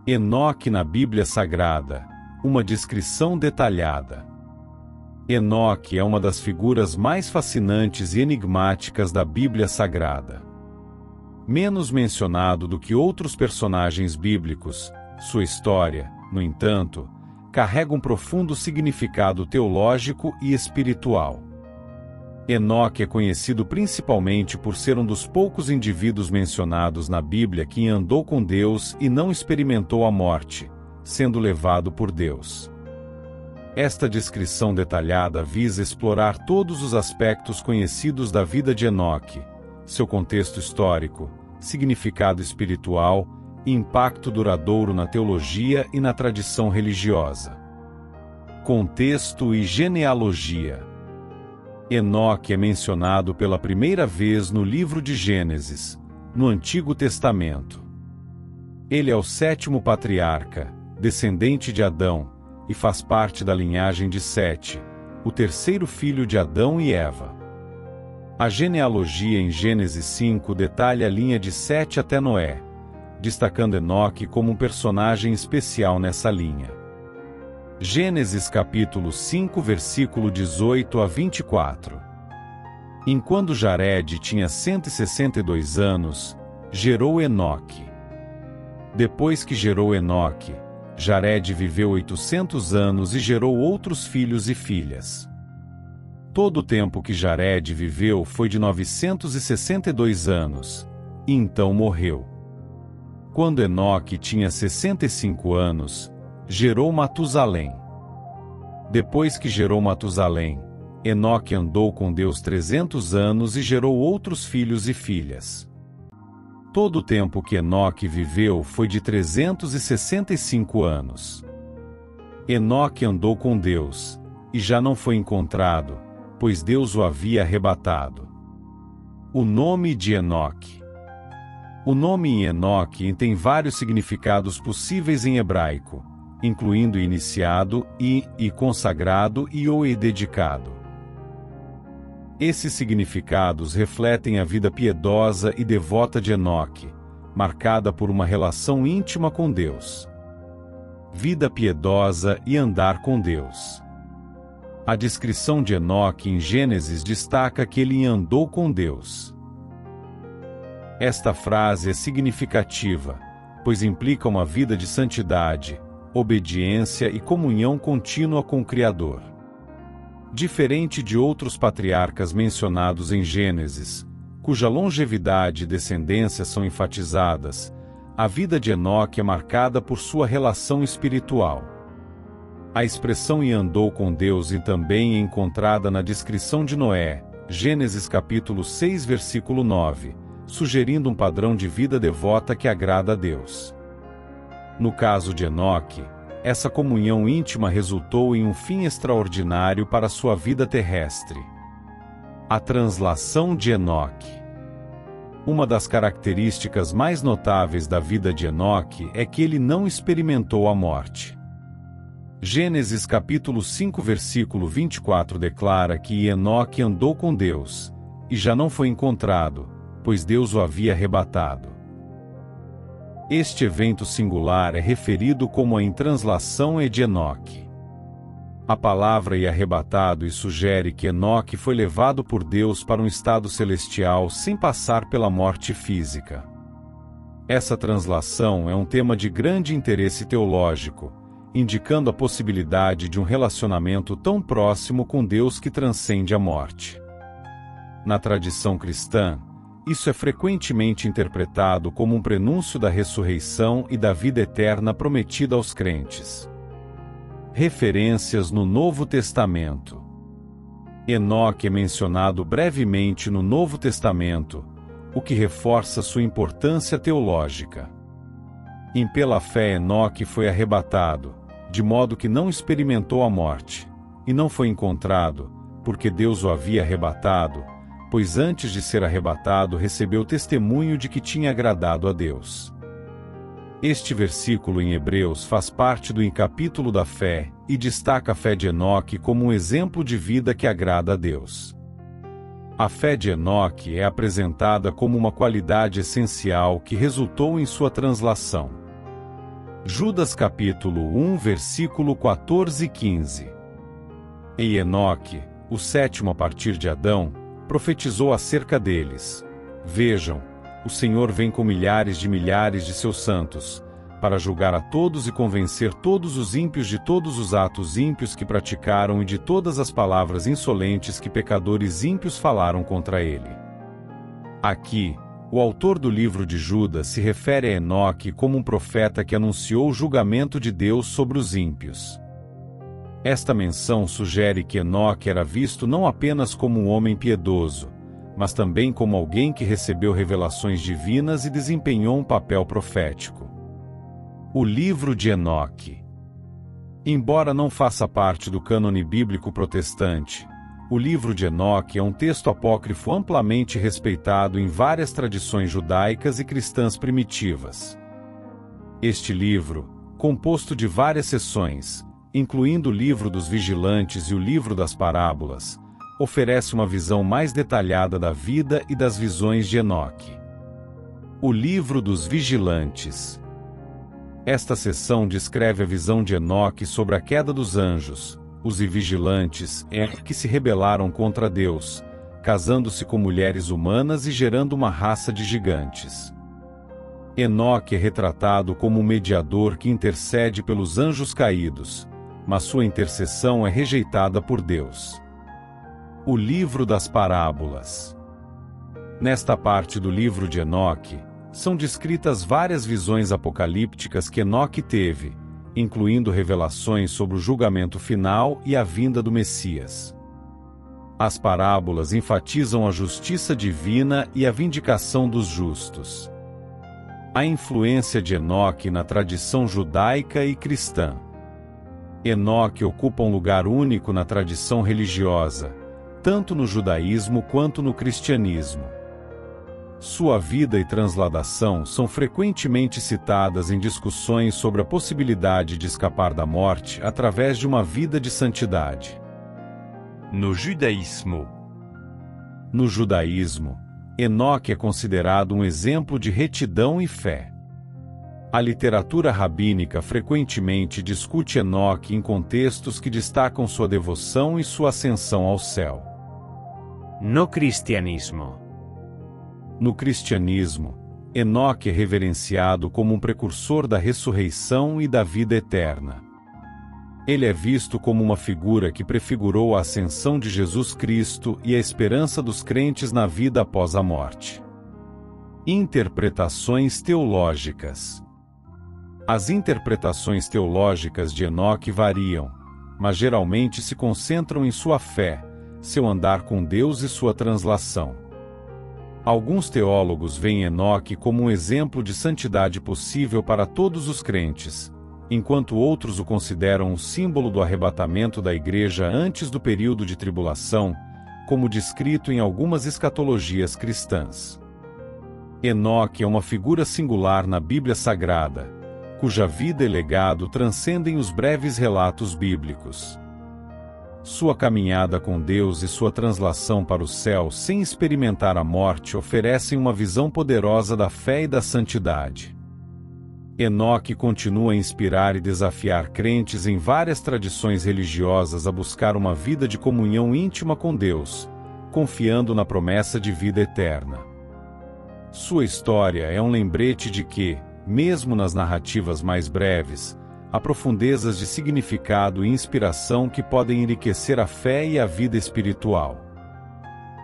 Enoque na Bíblia Sagrada, uma descrição detalhada. Enoque é uma das figuras mais fascinantes e enigmáticas da Bíblia Sagrada. Menos mencionado do que outros personagens bíblicos, sua história, no entanto, carrega um profundo significado teológico e espiritual. Enoque é conhecido principalmente por ser um dos poucos indivíduos mencionados na Bíblia que andou com Deus e não experimentou a morte, sendo levado por Deus. Esta descrição detalhada visa explorar todos os aspectos conhecidos da vida de Enoque, seu contexto histórico, significado espiritual e impacto duradouro na teologia e na tradição religiosa. Contexto e genealogia. Enoque é mencionado pela primeira vez no livro de Gênesis, no Antigo Testamento. Ele é o 7º patriarca, descendente de Adão, e faz parte da linhagem de Sete, o 3º filho de Adão e Eva. A genealogia em Gênesis 5 detalha a linha de Sete até Noé, destacando Enoque como um personagem especial nessa linha. Gênesis capítulo 5 versículo 18 a 24. Enquanto Jared tinha 162 anos, gerou Enoque. Depois que gerou Enoque, Jared viveu 800 anos e gerou outros filhos e filhas. Todo o tempo que Jared viveu foi de 962 anos, e então morreu. Quando Enoque tinha 65 anos, gerou Matusalém. Depois que gerou Matusalém, Enoque andou com Deus 300 anos e gerou outros filhos e filhas. Todo o tempo que Enoque viveu foi de 365 anos. Enoque andou com Deus, e já não foi encontrado, pois Deus o havia arrebatado. O nome de Enoque. O nome Enoque tem vários significados possíveis em hebraico, incluindo iniciado e consagrado e dedicado. Esses significados refletem a vida piedosa e devota de Enoque, marcada por uma relação íntima com Deus. Vida piedosa e andar com Deus. A descrição de Enoque em Gênesis destaca que ele andou com Deus. Esta frase é significativa, pois implica uma vida de santidade, obediência e comunhão contínua com o Criador. Diferente de outros patriarcas mencionados em Gênesis, cuja longevidade e descendência são enfatizadas, a vida de Enoque é marcada por sua relação espiritual. A expressão "e andou com Deus" também é encontrada na descrição de Noé, Gênesis capítulo 6 versículo 9, sugerindo um padrão de vida devota que agrada a Deus. No caso de Enoque, essa comunhão íntima resultou em um fim extraordinário para sua vida terrestre. A translação de Enoque. Uma das características mais notáveis da vida de Enoque é que ele não experimentou a morte. Gênesis capítulo 5 versículo 24 declara que Enoque andou com Deus, e já não foi encontrado, pois Deus o havia arrebatado. Este evento singular é referido como a intranslação de Enoque. A palavra "e arrebatado" sugere que Enoque foi levado por Deus para um estado celestial sem passar pela morte física. Essa translação é um tema de grande interesse teológico, indicando a possibilidade de um relacionamento tão próximo com Deus que transcende a morte. Na tradição cristã, isso é frequentemente interpretado como um prenúncio da ressurreição e da vida eterna prometida aos crentes. Referências no Novo Testamento. Enoque é mencionado brevemente no Novo Testamento, o que reforça sua importância teológica. Pela fé Enoque foi arrebatado, de modo que não experimentou a morte, e não foi encontrado, porque Deus o havia arrebatado, pois antes de ser arrebatado recebeu testemunho de que tinha agradado a Deus. Este versículo em Hebreus faz parte do capítulo da fé, e destaca a fé de Enoque como um exemplo de vida que agrada a Deus. A fé de Enoque é apresentada como uma qualidade essencial que resultou em sua translação. Judas capítulo 1 versículo 14 e 15. E Enoque, o sétimo a partir de Adão, profetizou acerca deles: Vejam, o Senhor vem com milhares de seus santos, para julgar a todos e convencer todos os ímpios de todos os atos ímpios que praticaram e de todas as palavras insolentes que pecadores ímpios falaram contra ele. Aqui, o autor do livro de Judas se refere a Enoque como um profeta que anunciou o julgamento de Deus sobre os ímpios. Esta menção sugere que Enoque era visto não apenas como um homem piedoso, mas também como alguém que recebeu revelações divinas e desempenhou um papel profético. O livro de Enoque. Embora não faça parte do cânone bíblico protestante, o livro de Enoque é um texto apócrifo amplamente respeitado em várias tradições judaicas e cristãs primitivas. Este livro, composto de várias seções, incluindo o livro dos vigilantes e o livro das parábolas, oferece uma visão mais detalhada da vida e das visões de Enoque. O livro dos vigilantes. Esta seção descreve a visão de Enoque sobre a queda dos anjos, os vigilantes, que se rebelaram contra Deus, casando-se com mulheres humanas e gerando uma raça de gigantes. Enoque é retratado como um mediador que intercede pelos anjos caídos, mas sua intercessão é rejeitada por Deus. O livro das parábolas. Nesta parte do livro de Enoque, são descritas várias visões apocalípticas que Enoque teve, incluindo revelações sobre o julgamento final e a vinda do Messias. As parábolas enfatizam a justiça divina e a vindicação dos justos. A influência de Enoque na tradição judaica e cristã. Enoque ocupa um lugar único na tradição religiosa, tanto no judaísmo quanto no cristianismo. Sua vida e transladação são frequentemente citadas em discussões sobre a possibilidade de escapar da morte através de uma vida de santidade. No judaísmo. No judaísmo, Enoque é considerado um exemplo de retidão e fé. A literatura rabínica frequentemente discute Enoque em contextos que destacam sua devoção e sua ascensão ao céu. No cristianismo. No cristianismo, Enoque é reverenciado como um precursor da ressurreição e da vida eterna. Ele é visto como uma figura que prefigurou a ascensão de Jesus Cristo e a esperança dos crentes na vida após a morte. Interpretações teológicas. As interpretações teológicas de Enoque variam, mas geralmente se concentram em sua fé, seu andar com Deus e sua translação. Alguns teólogos veem Enoque como um exemplo de santidade possível para todos os crentes, enquanto outros o consideram um símbolo do arrebatamento da igreja antes do período de tribulação, como descrito em algumas escatologias cristãs. Enoque é uma figura singular na Bíblia Sagrada, cuja vida e legado transcendem os breves relatos bíblicos. Sua caminhada com Deus e sua translação para o céu sem experimentar a morte oferecem uma visão poderosa da fé e da santidade. Enoque continua a inspirar e desafiar crentes em várias tradições religiosas a buscar uma vida de comunhão íntima com Deus, confiando na promessa de vida eterna. Sua história é um lembrete de que, mesmo nas narrativas mais breves, há profundezas de significado e inspiração que podem enriquecer a fé e a vida espiritual.